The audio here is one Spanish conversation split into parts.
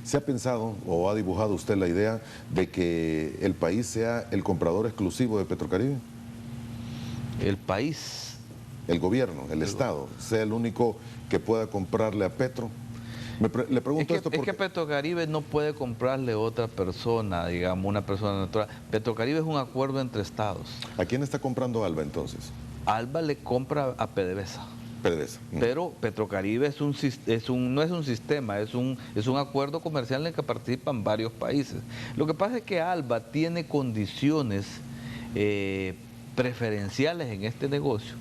¿Se ha pensado o ha dibujado usted la idea de que el país sea el comprador exclusivo de Petrocaribe? El país. El gobierno, el Estado, sea el único que pueda comprarle a Petro. Le pregunto esto porque... Es que Petrocaribe no puede comprarle a otra persona, digamos, una persona natural. Petrocaribe es un acuerdo entre estados. ¿A quién está comprando Alba entonces? Alba le compra a PDVSA. PDVSA. Pero Petrocaribe no es un sistema, es un acuerdo comercial en el que participan varios países. Lo que pasa es que Alba tiene condiciones preferenciales en este negocio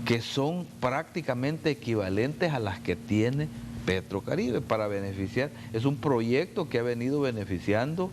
que son prácticamente equivalentes a las que tiene Petrocaribe para beneficiar. Es un proyecto que ha venido beneficiando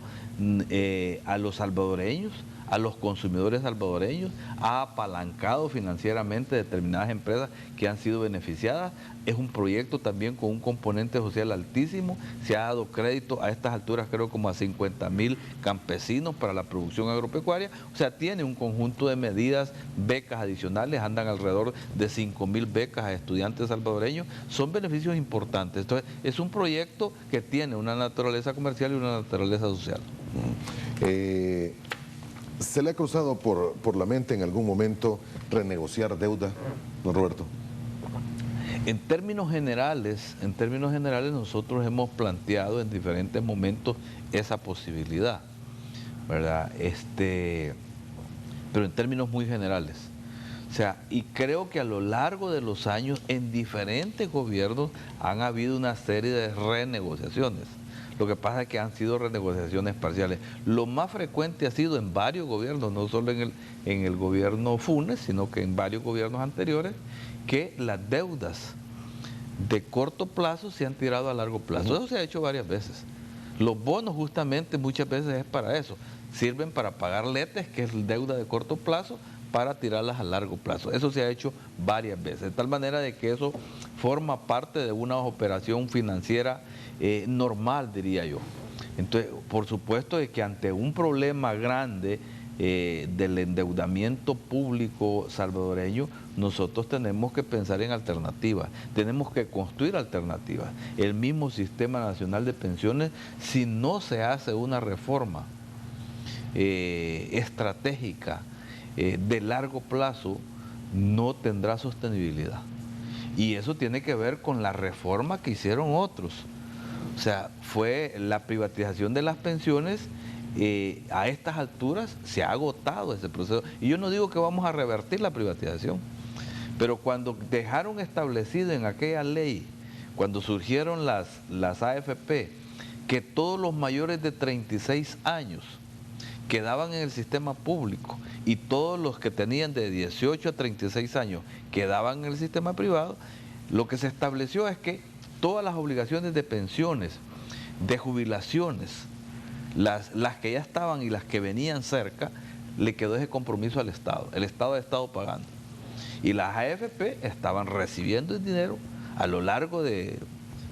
a los salvadoreños, a los consumidores salvadoreños, ha apalancado financieramente determinadas empresas que han sido beneficiadas. Es un proyecto también con un componente social altísimo. Se ha dado crédito a estas alturas, creo, como a 50.000 campesinos para la producción agropecuaria. O sea, tiene un conjunto de medidas, becas adicionales, andan alrededor de 5.000 becas a estudiantes salvadoreños. Son beneficios importantes. Entonces, es un proyecto que tiene una naturaleza comercial y una naturaleza social. ¿Se le ha cruzado por la mente en algún momento renegociar deuda, don Roberto? En términos generales nosotros hemos planteado en diferentes momentos esa posibilidad, ¿verdad? Pero en términos muy generales. O sea, y creo que a lo largo de los años en diferentes gobiernos han habido una serie de renegociaciones. Lo que pasa es que han sido renegociaciones parciales. Lo más frecuente ha sido en varios gobiernos, no solo en el gobierno Funes, sino que en varios gobiernos anteriores, que las deudas de corto plazo se han tirado a largo plazo. Eso se ha hecho varias veces. Los bonos justamente muchas veces es para eso. Sirven para pagar letes, que es deuda de corto plazo, para tirarlas a largo plazo. Eso se ha hecho varias veces, de tal manera de que eso forma parte de una operación financiera normal, diría yo. Entonces, por supuesto de que ante un problema grande del endeudamiento público salvadoreño, nosotros tenemos que pensar en alternativas, tenemos que construir alternativas. El mismo Sistema Nacional de Pensiones, si no se hace una reforma estratégica de largo plazo, no tendrá sostenibilidad. Y eso tiene que ver con la reforma que hicieron otros. O sea, fue la privatización de las pensiones. A estas alturas se ha agotado ese proceso. Y yo no digo que vamos a revertir la privatización, pero cuando dejaron establecido en aquella ley, cuando surgieron las AFP, que todos los mayores de 36 años quedaban en el sistema público y todos los que tenían de 18 a 36 años quedaban en el sistema privado, lo que se estableció es que todas las obligaciones de pensiones, de jubilaciones, las que ya estaban y las que venían cerca, le quedó ese compromiso al Estado. El Estado ha estado pagando. Y las AFP estaban recibiendo el dinero a lo largo de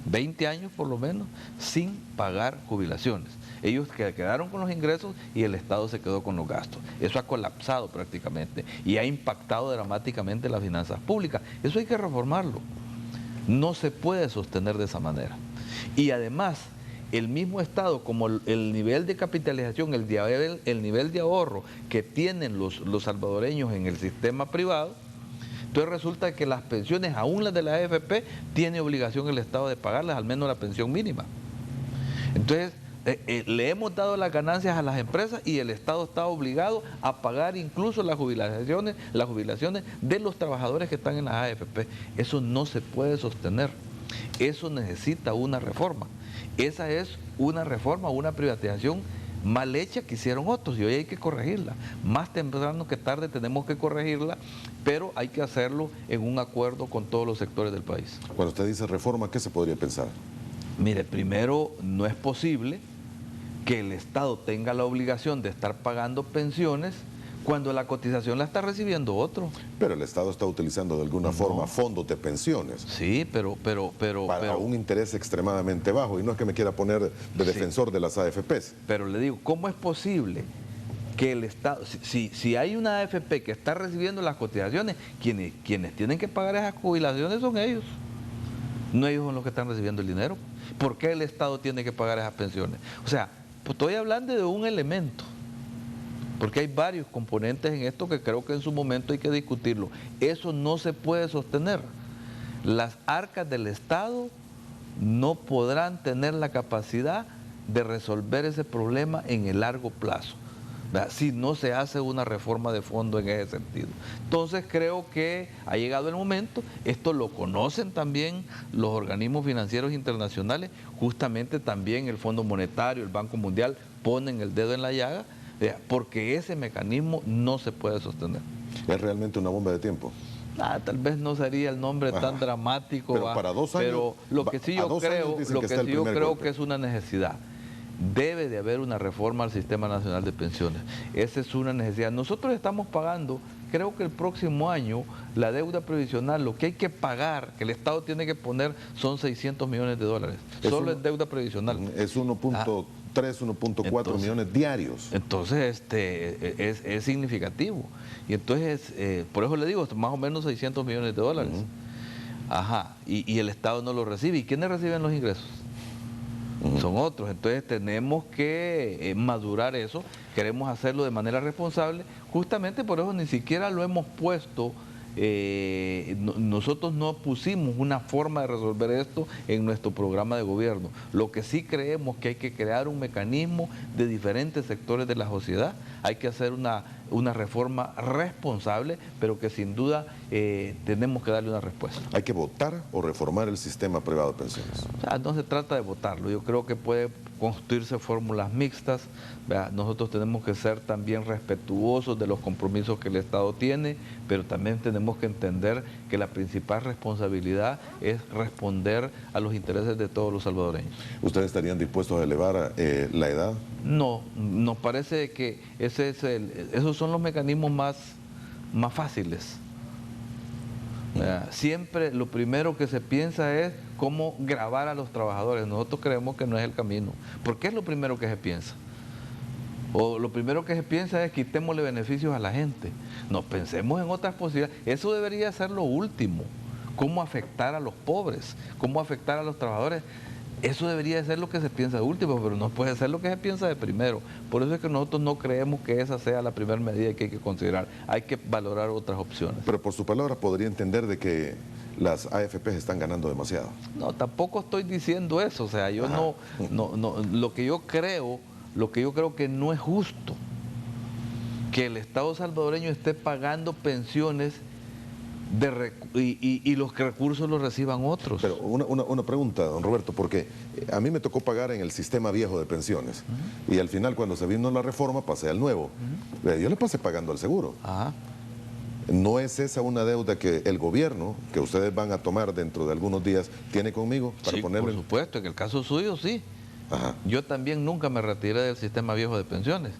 20 años por lo menos, sin pagar jubilaciones. Ellos quedaron con los ingresos y el Estado se quedó con los gastos. Eso ha colapsado prácticamente y ha impactado dramáticamente las finanzas públicas. Eso hay que reformarlo. No se puede sostener de esa manera. Y además, el mismo Estado, como el nivel de capitalización, el nivel de ahorro que tienen los salvadoreños en el sistema privado, entonces resulta que las pensiones, aún las de la AFP, tiene obligación el Estado de pagarlas, al menos la pensión mínima. Entonces, le hemos dado las ganancias a las empresas y el Estado está obligado a pagar incluso las jubilaciones de los trabajadores que están en las AFP. Eso no se puede sostener. Eso necesita una reforma. Esa es una reforma, una privatización mal hecha que hicieron otros y hoy hay que corregirla. Más temprano que tarde tenemos que corregirla, pero hay que hacerlo en un acuerdo con todos los sectores del país. Cuando usted dice reforma, ¿qué se podría pensar? Mire, primero, no es posible que el Estado tenga la obligación de estar pagando pensiones cuando la cotización la está recibiendo otro. Pero el Estado está utilizando de alguna forma fondos de pensiones. Sí, pero para un interés extremadamente bajo, y no es que me quiera poner de defensor de las AFPs. Pero le digo, ¿cómo es posible que el Estado, si hay una AFP que está recibiendo las cotizaciones, quienes tienen que pagar esas jubilaciones son ellos? No ellos son los que están recibiendo el dinero. ¿Por qué el Estado tiene que pagar esas pensiones? O sea, pues estoy hablando de un elemento, porque hay varios componentes en esto que creo que en su momento hay que discutirlo. Eso no se puede sostener. Las arcas del Estado no podrán tener la capacidad de resolver ese problema en el largo plazo, ¿verdad?, si no se hace una reforma de fondo en ese sentido. Entonces creo que ha llegado el momento, esto lo conocen también los organismos financieros internacionales, justamente también el Fondo Monetario, el Banco Mundial ponen el dedo en la llaga, porque ese mecanismo no se puede sostener. Es realmente una bomba de tiempo. Tal vez no sería el nombre tan dramático, pero para 2 años, pero lo que sí yo creo que es una necesidad. Debe de haber una reforma al Sistema Nacional de Pensiones. Esa es una necesidad. Nosotros estamos pagando, creo que el próximo año, la deuda previsional, lo que hay que pagar, que el Estado tiene que poner, son 600 millones de dólares. Solo es deuda previsional. Es 1.3, 1.4 millones diarios. Entonces, es significativo. Y entonces, por eso le digo, más o menos 600 millones de dólares. Ajá. Y el Estado no lo recibe. ¿Y quiénes reciben los ingresos? Son otros. Entonces tenemos que madurar eso, queremos hacerlo de manera responsable, justamente por eso ni siquiera lo hemos puesto, nosotros no pusimos una forma de resolver esto en nuestro programa de gobierno. Lo que sí creemos que hay que crear un mecanismo de diferentes sectores de la sociedad, hay que hacer una reforma responsable, pero que sin duda tenemos que darle una respuesta. ¿Hay que votar o reformar el sistema privado de pensiones? O sea, no se trata de votarlo, yo creo que puede construirse fórmulas mixtas, ¿verdad? Nosotros tenemos que ser también respetuosos de los compromisos que el Estado tiene, pero también tenemos que entender que la principal responsabilidad es responder a los intereses de todos los salvadoreños. ¿Ustedes estarían dispuestos a elevar la edad? No, nos parece que esos son los mecanismos más fáciles. Siempre lo primero que se piensa es cómo gravar a los trabajadores. Nosotros creemos que no es el camino. ¿Por qué es lo primero que se piensa? O lo primero que se piensa es quitémosle beneficios a la gente. No, pensemos en otras posibilidades. Eso debería ser lo último. ¿Cómo afectar a los pobres? ¿Cómo afectar a los trabajadores? Eso debería ser lo que se piensa de último, pero no puede ser lo que se piensa de primero. Por eso es que nosotros no creemos que esa sea la primera medida que hay que considerar. Hay que valorar otras opciones. Pero por su palabra podría entender de que las AFPs están ganando demasiado. No, tampoco estoy diciendo eso. O sea, yo lo que yo creo que no es justo que el Estado salvadoreño esté pagando pensiones y los recursos los reciban otros. Pero una pregunta, don Roberto, porque a mí me tocó pagar en el sistema viejo de pensiones y al final cuando se vino la reforma pasé al nuevo. Yo le pasé pagando al seguro. ¿No es esa una deuda que el gobierno, que ustedes van a tomar dentro de algunos días, tiene conmigo para ponerle? Por supuesto, en el caso suyo sí. Yo también nunca me retiré del sistema viejo de pensiones.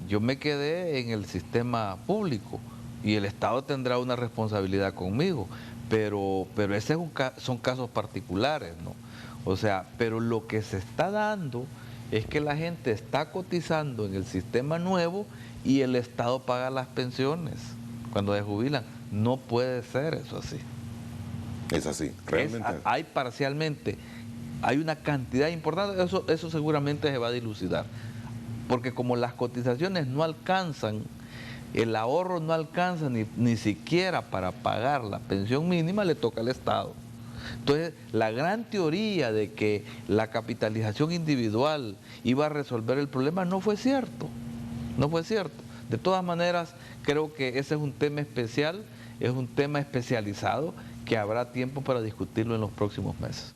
Yo me quedé en el sistema público y el Estado tendrá una responsabilidad conmigo, pero ese son casos particulares, ¿no? O sea, pero lo que se está dando es que la gente está cotizando en el sistema nuevo y el Estado paga las pensiones cuando se jubilan. No puede ser eso así. Es así, realmente. Hay parcialmente, hay una cantidad importante, eso seguramente se va a dilucidar, porque como las cotizaciones no alcanzan, el ahorro no alcanza ni siquiera para pagar la pensión mínima, le toca al Estado. Entonces, la gran teoría de que la capitalización individual iba a resolver el problema no fue cierto, no fue cierto. De todas maneras, creo que ese es un tema especial, es un tema especializado que habrá tiempo para discutirlo en los próximos meses.